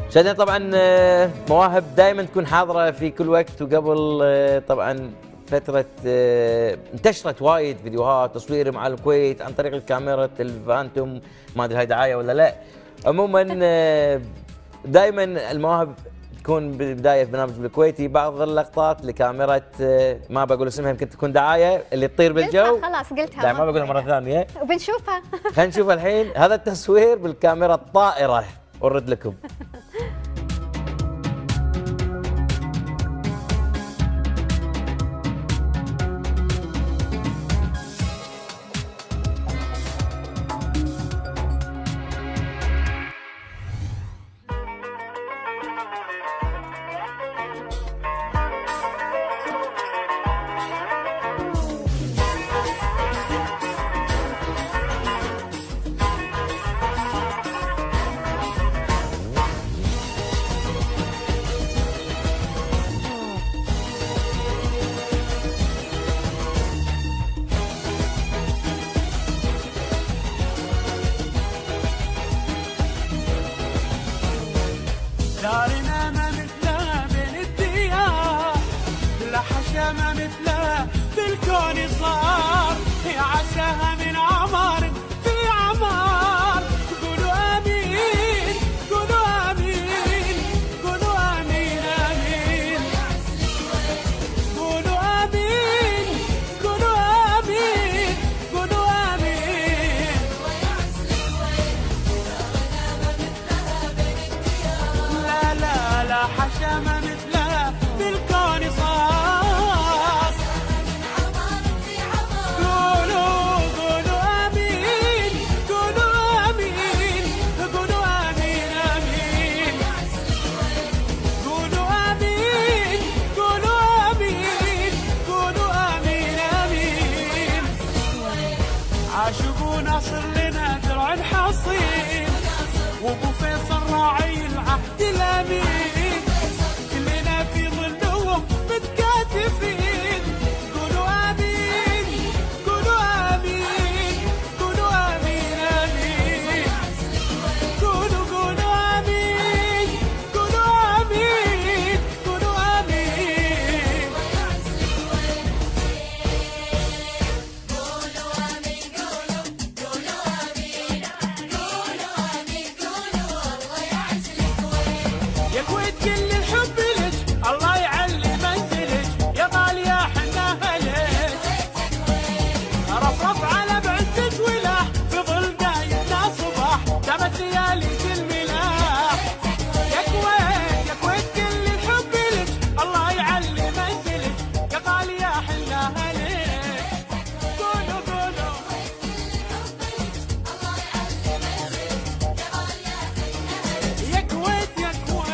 مشاهدينا طبعا مواهب دائما تكون حاضره في كل وقت، وقبل طبعا فتره انتشرت وايد فيديوهات تصوير مع الكويت عن طريق الكاميرا الفانتوم، ما ادري هاي دعايه ولا لا. عموما دائما المواهب تكون بالبدايه في برنامج بالكويتي بعض اللقطات لكاميرا ما بقول اسمها يمكن تكون دعايه اللي تطير بالجو. خلاص قلتها ما بقولها مره ثانيه وبنشوفها. خلينا نشوف الحين هذا التصوير بالكاميرا الطائره ورد لكم. دارنا ما مثلها بين الديار، لا حشا ما مثلها في الكون صار، يا عساها من عمار في عمار. قولوا امين قولوا امين قولوا امين امين، قولوا امين قولوا امين قولوا امين. لا لا لا حشا ما مثلها بالكون صار. قولوا قولوا امين قولوا امين قولوا امين امين، قولوا امين قولوا امين قولوا امين امين. عاشقوا ناصر لنا درع الحصين، وابو فيصل راعي العهد الامين، كلنا في ظلهم متكاتفين. قولوا امين قولوا امين قولوا امين امين، قولوا قولوا امين قولوا امين قولوا امين. يا كويت كل الحب لك، الله يعلي منزلك، يا غالية حنا لك. رفرف على بعزك ولاح، في ظل دايمنا صباح، دامت لياليك الملاح. يا كويت كل الحب لك، الله يعلي منزلك، يا غالية حنا لك. قولوا قولوا يا كويت يا كويت.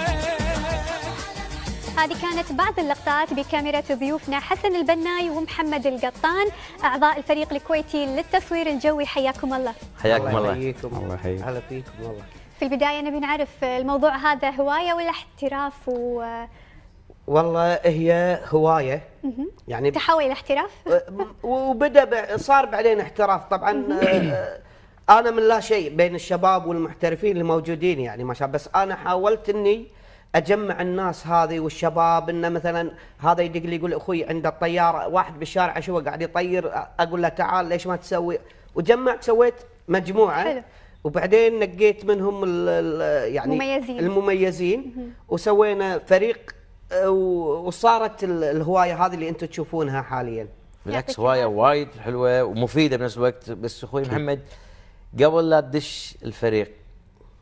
هذه كانت بعض اللقطات بكاميرا ضيوفنا حسن البناي ومحمد القطان، أعضاء الفريق الكويتي للتصوير الجوي. حياكم الله. حياكم الله. الله يحييك. هلا فيكم والله. في البداية نبي نعرف الموضوع هذا هواية ولا احتراف والله هي هوايه يعني تحول إلى احتراف؟ وبدا صار بعدين احتراف طبعا. انا من لا شيء بين الشباب والمحترفين اللي موجودين يعني ما شاء الله، بس انا حاولت اني اجمع الناس هذه والشباب. انه مثلا هذا يدق لي يقول اخوي عنده الطياره، واحد بالشارع اشوفه قاعد يطير اقول له تعال ليش ما تسوي، وجمعت سويت مجموعه. حلو. وبعدين نقيت منهم يعني المميزين وسوينا فريق، وصارت الهوايه هذه اللي انتم تشوفونها حاليا. بالعكس هوايه وايد حلوه ومفيده بنفس الوقت. بس اخوي محمد قبل لا تدش الفريق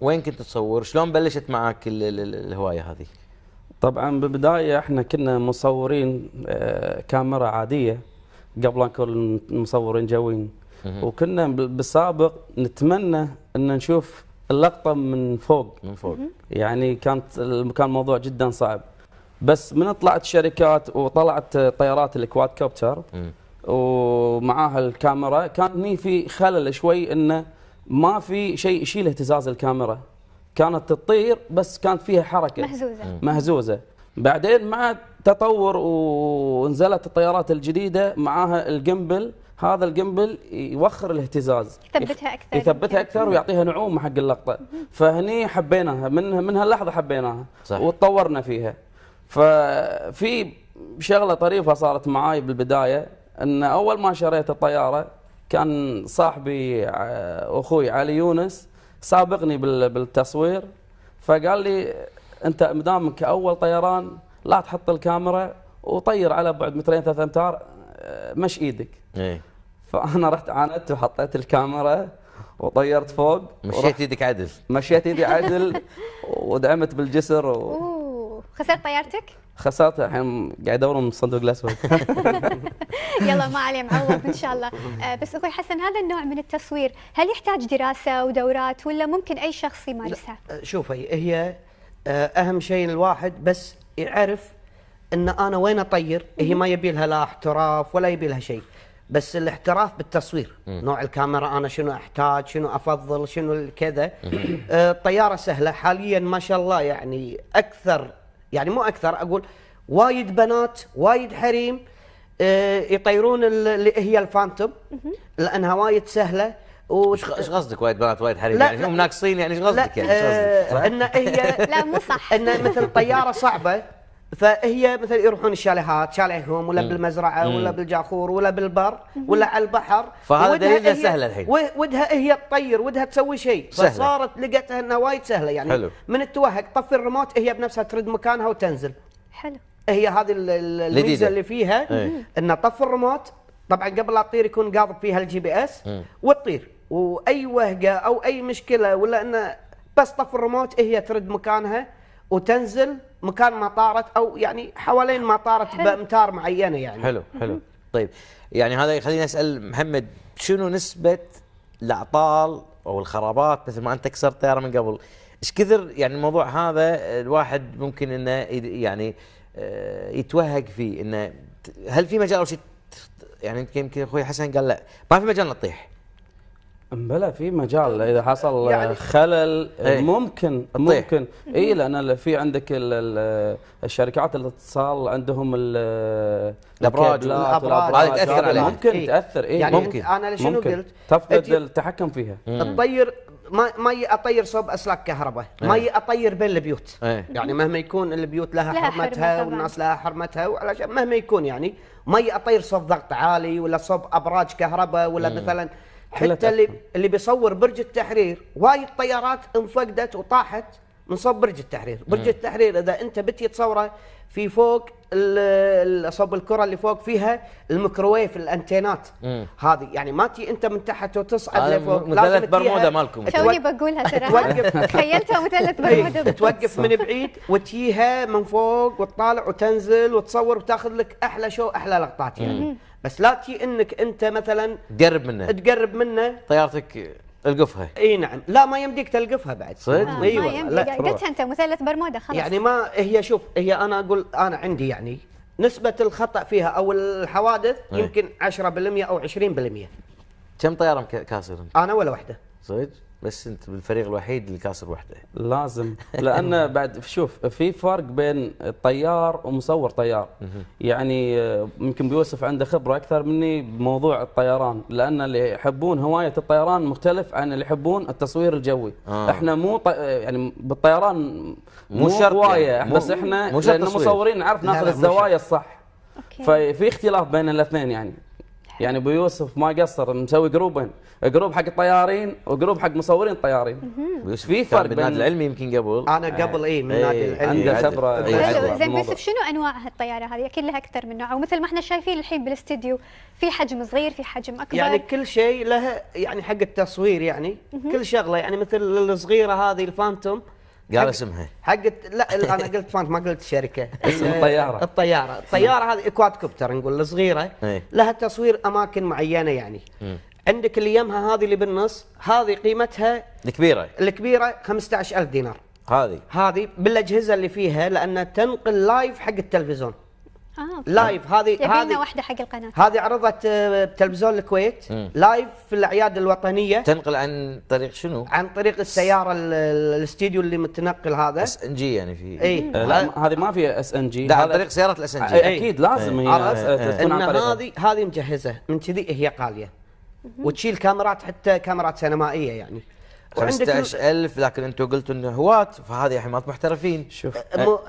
وين كنت تصور؟ شلون بلشت معك الهوايه هذه؟ طبعا بالبدايه احنا كنا مصورين كاميرا عاديه قبل ان نكون مصورين جويين، وكنا بالسابق نتمنى ان نشوف اللقطه من فوق. يعني كان موضوع جدا صعب، بس من طلعت الشركات وطلعت طيارات الكواد كوبتر ومعاها الكاميرا، كان هني في خلل شوي انه ما في شيء يشيل اهتزاز الكاميرا، كانت تطير بس كانت فيها حركه مهزوزه. بعدين مع التطور ونزلت الطيارات الجديده معاها الجمبل هذا الجمبل يوخر الاهتزاز، يثبتها اكثر، يثبتها اكثر ويعطيها نعومه حق اللقطه. فهني حبيناها من هاللحظه حبيناها صح. وتطورنا فيها. ففي شغله طريفه صارت معاي بالبدايه، ان اول ما شريت الطياره كان صاحبي اخوي علي يونس سابقني بالتصوير، فقال لي انت مدامك اول طيران لا تحط الكاميرا وطير على بعد 2 3 امتار، مش ايدك. ايه فانا رحت عاندت وحطيت الكاميرا وطيرت فوق، مشيت ايدك عدل. مشيت ايدي عدل ودعمت بالجسر اوه خسرت طيارتك؟ خسرت. الحين قاعد ادور من الصندوق الاسود. يلا ما عليه معوض ان شاء الله. بس اخوي حسن، هذا النوع من التصوير هل يحتاج دراسه ودورات ولا ممكن اي شخص يمارسها؟ شوفي، هي اهم شيء الواحد بس يعرف ان انا وين اطير. هي ما يبي لها لا احتراف ولا يبي لها شيء، بس الاحتراف بالتصوير. نوع الكاميرا انا شنو احتاج، شنو افضل، شنو كذا. الطياره سهله حاليا ما شاء الله، يعني اكثر، يعني مو اكثر، اقول وايد بنات وايد حريم يطيرون اللي هي الفانتوم لانها وايد سهله. ايش قصدك وايد بنات وايد حريم؟ لا يعني هم ناقصين، يعني ايش قصدك؟ لا، يعني ايش قصدك؟ ان هي لا مو صح. ان مثل طياره صعبه، فهي مثل يروحون الشاليهات، شاليهم ولا بالمزرعه ولا بالجاخور ولا بالبر ولا على البحر. فهذا دليل انها سهله الحين. ودها هي تطير، ودها تسوي شيء، فصارت لقيتها انها وايد سهله. يعني حلو. من التوهق طفي الريموت، هي بنفسها ترد مكانها وتنزل. حلو. هي هذه الميزه اللي فيها، ان طف الريموت. طبعا قبل لا تطير يكون قاضب فيها الجي بي اس وتطير، واي وهقه او اي مشكله ولا انه بس طف الريموت هي ترد مكانها وتنزل مكان ما طارت، او يعني حوالين ما طارت بامتار معينه يعني. حلو حلو. طيب يعني هذا يخليني اسال محمد، شنو نسبه الاعطال او الخرابات مثل ما انت كسرت طياره من قبل؟ ايش كثر يعني الموضوع هذا الواحد ممكن انه يعني يتوهق فيه؟ انه هل في مجال او شيء؟ يعني يمكن اخوي حسن قال لا ما في مجال نطيح. بلا في مجال اذا حصل يعني خلل ايه ممكن اي، لان في عندك الشركات الاتصال عندهم الابراج هذه تاثر عليها، ممكن تاثر. اي يعني ممكن انا شنو قلت؟ تفقد التحكم فيها. تطير ما اطير صوب اسلاك كهرباء، ما اطير بين البيوت. يعني مهما يكون البيوت لها حرمتها والناس لها حرمتها، وعلشان مهما يكون يعني ما اطير صوب ضغط عالي ولا صوب ابراج كهرباء ولا مثلا حتى اللي بيصور برج التحرير. وايد طيارات انفقدت وطاحت من صوب برج التحرير. برج التحرير اذا انت بتي تصوره في فوق صوب الكره اللي فوق فيها الميكروويف الانتينات هذه، يعني ما تي انت من تحت وتصعد لفوق. مثلث برمودا مالكم توني بقولها صراحه. تخيلتها مثلث برمودا. توقف من بعيد وتجيها من فوق وتطالع وتنزل وتصور وتاخذ لك احلى شو احلى لقطات يعني. بس لا تجي انك انت مثلا تقرب منه طيارتك القفها. اي نعم، لا ما يمديك تلقفها بعد. صدق؟ ايوه لا قلتها انت مثلث برمودا خلاص. يعني ما هي، شوف هي انا اقول انا عندي يعني نسبة الخطأ فيها او الحوادث يمكن 10% او 20%. كم طيارة كاسر؟ انا ولا واحدة. صدق؟ بس انت بالفريق الوحيد اللي كاسر واحدة. لازم، لان بعد شوف في فرق بين الطيار ومصور طيار. يعني يمكن بيوسف عنده خبره اكثر مني بموضوع الطيران، لان اللي يحبون هوايه الطيران مختلف عن اللي يحبون التصوير الجوي. احنا مو يعني بالطيران مو شرط هوايه يعني. بس احنا لان مصورين نعرف ناخذ الزوايا الصح. ففي اختلاف بين الاثنين يعني ابو يوسف ما قصر، مسوي جروبين، جروب حق الطيارين وجروب حق مصورين الطيارين. في فرق بين النادي العلمي يمكن قبل. انا قبل من النادي العلمي عنده خبره. زين بس شنو انواع الطياره هذه؟ اكيد لها اكثر من نوع، ومثل ما احنا شايفين الحين بالاستديو في حجم صغير في حجم اكبر. يعني كل شيء له يعني حق التصوير يعني كل شغله، يعني مثل الصغيره هذه الفانتوم قال اسمها لا انا قلت فانت ما قلت شركه. اسم الطياره هذه اكواد كوبتر نقول الصغيره لها تصوير اماكن معينه يعني. عندك اللي يمها هذه اللي بالنص، هذه قيمتها الكبيره 15,000 دينار. هذه بالاجهزه اللي فيها، لانها تنقل لايف حق التلفزيون. لايف. يبينا واحده حق القناه. هذه عرضت بتلفزيون الكويت لايف في الاعياد الوطنيه. تنقل عن طريق شنو؟ عن طريق السياره الاستديو اللي متنقل هذا SNG يعني في اي. لا هذه ما فيها SNG، لا عن طريق سياره SNG اكيد لازم هي تكون عن طريق هذه مجهزه من كذي، هي غاليه وتشيل كاميرات، حتى كاميرات سينمائيه يعني. 15,000. لكن انتم قلتوا انه هواة، فهذه حمات محترفين. شوف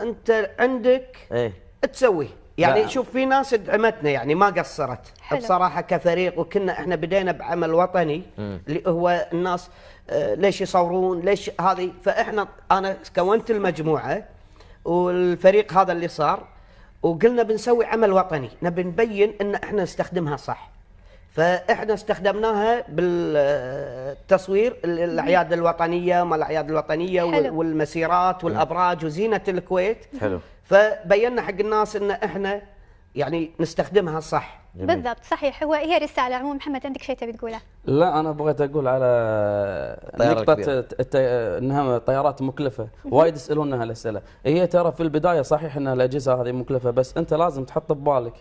انت عندك تسوي يعني. لا. شوف في ناس دعمتنا يعني ما قصرت حلو. بصراحه كفريق، وكنا احنا بدينا بعمل وطني اللي هو الناس ليش يصورون ليش هذه. فاحنا انا كونت المجموعه والفريق هذا اللي صار، وقلنا بنسوي عمل وطني نبي نبين ان احنا نستخدمها صح. فاحنا استخدمناها بالتصوير الاعياد الوطنيه، ما الاعياد الوطنيه والمسيرات والابراج وزينه الكويت. حلو. فبينا حق الناس ان احنا يعني نستخدمها صح. جميل. بالضبط صحيح. هي رساله. عموما محمد عندك شيء تبي تقوله؟ لا انا بغيت اقول على نقطه انها طيارات مكلفه. وايد يسالونها الاسئله. هي ترى في البدايه صحيح ان الاجهزه هذه مكلفه، بس انت لازم تحط ببالك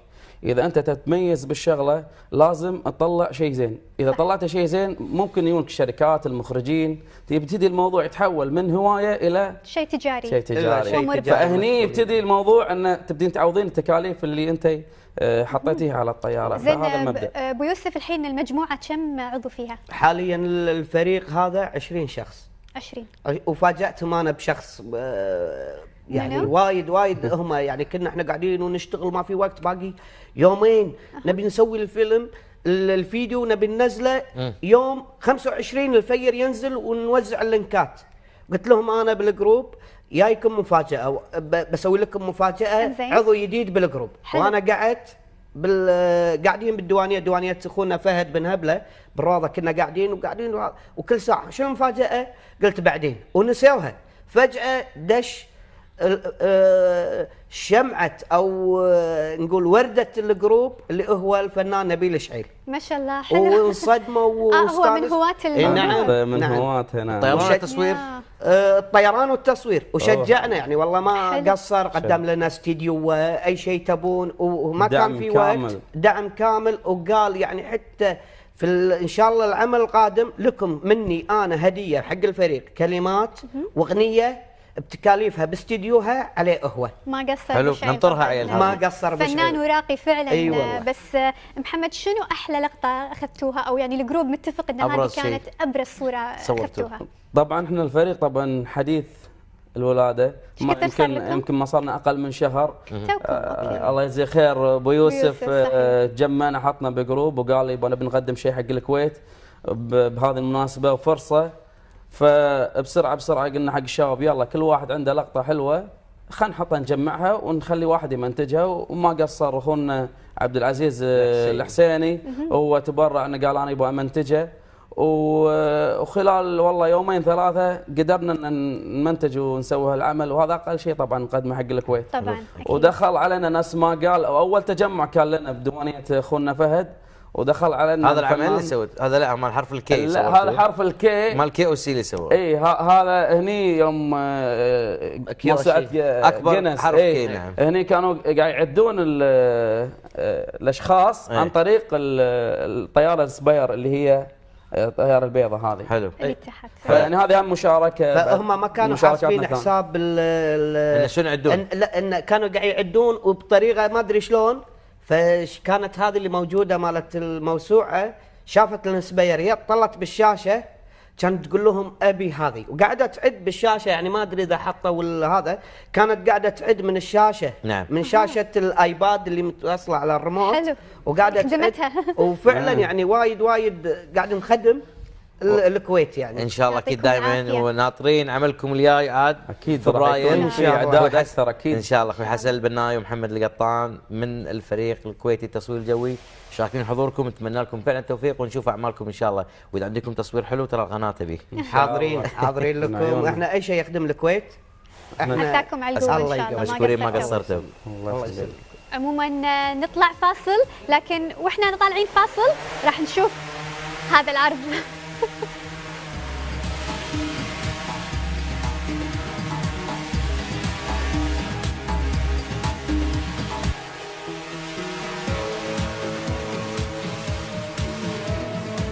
اذا انت تتميز بالشغله لازم تطلع شيء زين. اذا طلعت شيء زين ممكن يجونك الشركات المخرجين، يبتدي الموضوع يتحول من هوايه الى شيء تجاري. شيء تجاري. فهني يبتدي الموضوع ان تبدين تعوضين التكاليف اللي انت حطيتيها على الطياره. فهذا المبدا. ابو يوسف الحين المجموعه كم عضو فيها؟ حاليا الفريق هذا 20 شخص. 20. وفاجأتهم انا بشخص يعني وايد هم يعني كنا احنا قاعدين ونشتغل ما في وقت، باقي يومين نبي نسوي الفيلم الفيديو نبي ننزله يوم 25 الفير ينزل ونوزع اللينكات. قلت لهم انا بالجروب جايكم مفاجاه، بسوي لكم مفاجاه عضو جديد بالجروب. وانا قعدت قاعدين بالديوانيه، ديوانيه اخونا فهد بن هبله بالروضه، كنا قاعدين وكل ساعه شنو المفاجاه؟ قلت بعدين ونسيوها. فجاه دش شمعة او نقول وردة الجروب اللي هو الفنان نبيل شعيل. ما شاء الله حلو. وانصدموا هو من هواة نعم من هواة هنا طيران التصوير. الطيران والتصوير وشجعنا يعني والله ما قصر، قدم لنا استديو اي شيء تبون وما كان في وقت. دعم كامل. وقال يعني حتى في ان شاء الله العمل القادم لكم مني انا هديه حق الفريق، كلمات واغنيه بتكاليفها باستديوها عليه هو. ما قصر. حلو. ننطرها عيال. ما قصر بشيء. فنان وراقي فعلا. أيوة. بس محمد شنو احلى لقطه اخذتوها، او يعني الجروب متفق ان هذه كانت ابرز صوره اخذتوها؟ طبعا احنا الفريق طبعا حديث الولاده، ما يمكن ما صارنا اقل من شهر. الله يجزيه خير ابو يوسف جمعنا حطنا بجروب وقال لي نبي نقدم شيء حق الكويت بهذه المناسبه وفرصه. فبسرعه قلنا حق الشباب يلا كل واحد عنده لقطه حلوه خلينا نحطها نجمعها ونخلي واحد يمنتجها. وما قصر اخونا عبد العزيز الحسيني، هو تبرع انه قال انا ابغى امنتجها. وخلال والله يومين ثلاثه قدرنا ان نمنتج ونسوي هالعمل، وهذا اقل شيء طبعا نقدمه حق الكويت. طبعا. ودخل علينا ناس ما قال. اول تجمع كان لنا بديوانيه اخونا فهد، ودخل علينا هذا العمل اللي سويت هذا. لا مال حرف الكي. لا هذا حرف الكي مال كي او سي اللي سووه. اي هذا هني يوم موسوعه اكبر جينيس. حرف كي. نعم. هني كانوا قاعد يعدون الاشخاص عن طريق الطياره السباير اللي هي الطياره البيضاء هذه. حلو. اللي تحت. فيعني هذه هم مشاركه. فهم ما كانوا حاسبين حساب شنو يعدون؟ لا ان كانوا قاعد يعدون وبطريقه ما ادري شلون. فكانت هذه اللي موجوده مالت الموسوعه شافت السبير طلت بالشاشه كانت تقول لهم ابي هذه، وقاعده تعد بالشاشه يعني ما ادري اذا حطوا ولا هذا. كانت قاعده تعد من الشاشه. نعم. من شاشه الايباد اللي متوصله على الريموت. حلو. وقاعده تعد. وفعلا يعني وايد قاعد نخدم الكويت يعني. ان شاء الله اكيد دائما وناطرين عملكم الجاي عاد. اكيد فبراير ان شاء الله اعداد اكثر اكيد ان شاء الله. اخوي حسن البناي ومحمد القطان من الفريق الكويتي التصوير الجوي شاكرين حضوركم، نتمنى لكم فعلا التوفيق ونشوف اعمالكم ان شاء الله. واذا عندكم تصوير حلو ترى القناه تبيه. حاضرين لكم. احنا اي شيء يخدم الكويت احنا مساكم على القوه ان شاء الله. مشكورين ما قصرتوا. الله يسلمك. عموما نطلع فاصل، لكن واحنا طالعين فاصل راح نشوف هذا العرض.